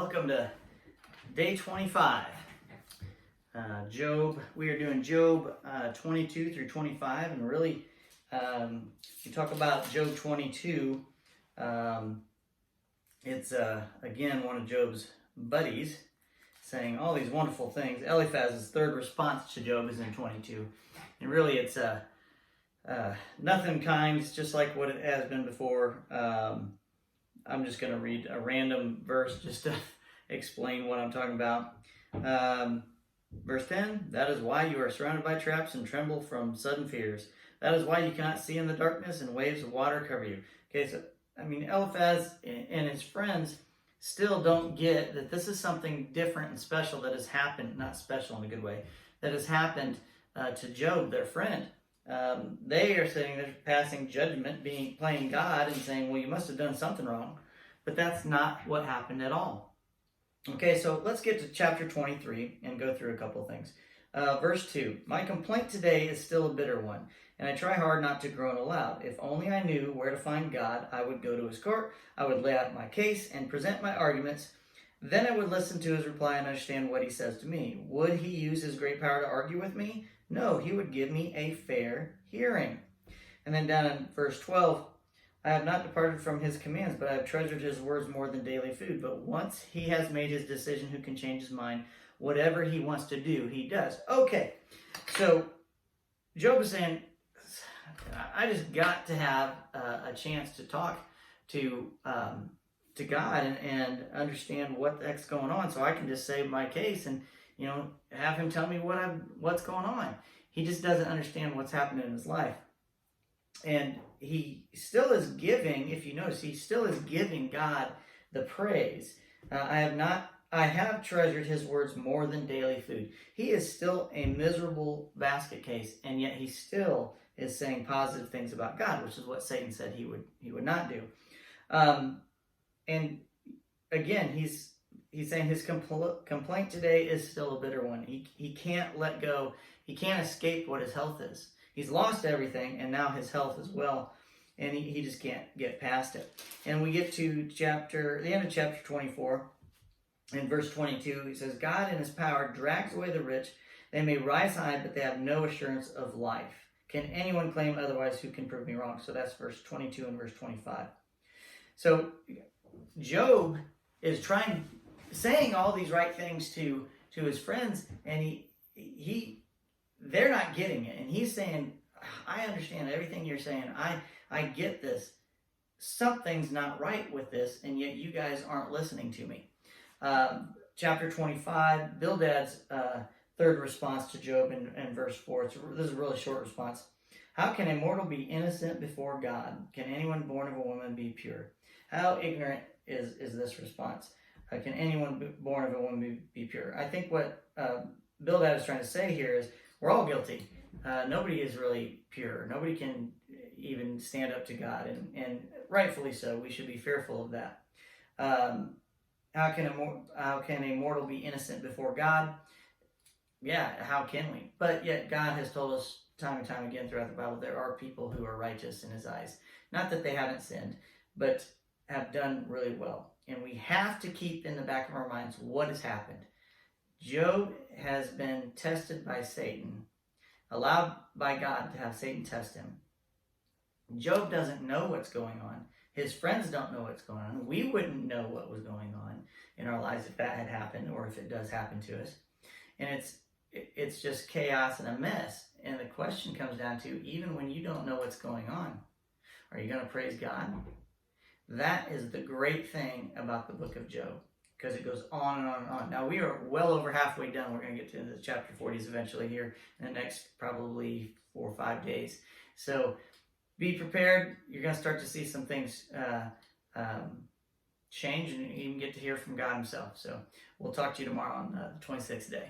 Welcome to day 25. We are doing Job 22 through 25, and really, you talk about Job 22, it's again one of Job's buddies saying all these wonderful things. Eliphaz's third response to Job is in 22, and really it's nothing kind, it's just like what it has been before. I'm just going to read a random verse just to explain what I'm talking about. Verse 10, that is why you are surrounded by traps and tremble from sudden fears. That is why you cannot see in the darkness and waves of water cover you. Okay, so, Eliphaz and his friends still don't get that this is something different and special that has happened, not special in a good way, that has happened to Job, their friend. They are sitting there passing judgment, playing God and saying, well, you must have done something wrong. But that's not what happened at all. Okay, so let's get to chapter 23 and go through a couple of things. Verse 2, my complaint today is still a bitter one, and I try hard not to groan aloud. If only I knew where to find God, I would go to his court, I would lay out my case and present my arguments. Then I would listen to his reply and understand what he says to me. Would he use his great power to argue with me? No, he would give me a fair hearing. And then down in verse 12, I have not departed from his commands, but I have treasured his words more than daily food. But once he has made his decision, who can change his mind? Whatever he wants to do, he does. Okay, so Job is saying, I just got to have a chance to talk to God and understand what the heck's going on, so I can just say my case and have him tell me what's going on. He just doesn't understand what's happening in his life. And he still is giving, if you notice, he still is giving God the praise. I have treasured his words more than daily food. He is still a miserable basket case, and yet he still is saying positive things about God, which is what Satan said he would not do. And again, he's saying his complaint today is still a bitter one. He can't let go. He can't escape what his health is. He's lost everything, and now his health as well. And he just can't get past it. And we get to the end of chapter 24. In verse 22, he says, God in his power drags away the rich. They may rise high, but they have no assurance of life. Can anyone claim otherwise? Who can prove me wrong? So that's verse 22 and verse 25. So Job is saying all these right things to his friends, and they're not getting it. And he's saying, I understand everything you're saying. I get this. Something's not right with this, and yet you guys aren't listening to me. Chapter 25, Bildad's third response to Job in verse 4. This is a really short response. How can a mortal be innocent before God? Can anyone born of a woman be pure? How ignorant is this response? Can anyone born of a woman be pure? I think what Bildad is trying to say here is we're all guilty. Nobody is really pure. Nobody can even stand up to God, and rightfully so. We should be fearful of that. How can a mortal be innocent before God? Yeah, how can we? But yet God has told us time and time again throughout the Bible there are people who are righteous in his eyes. Not that they haven't sinned, but have done really well. And we have to keep in the back of our minds what has happened. Job has been tested by Satan, allowed by God to have Satan test him. Job doesn't know what's going on. His friends don't know what's going on. We wouldn't know what was going on in our lives if that had happened, or if it does happen to us. And it's just chaos and a mess. And the question comes down to, even when you don't know what's going on, are you going to praise God? That is the great thing about the book of Job, because it goes on and on and on. Now, we are well over halfway done. We're going to get to the chapter 40s eventually here in the next probably 4 or 5 days. So be prepared. You're going to start to see some things change, and even get to hear from God himself. So we'll talk to you tomorrow on the 26th day.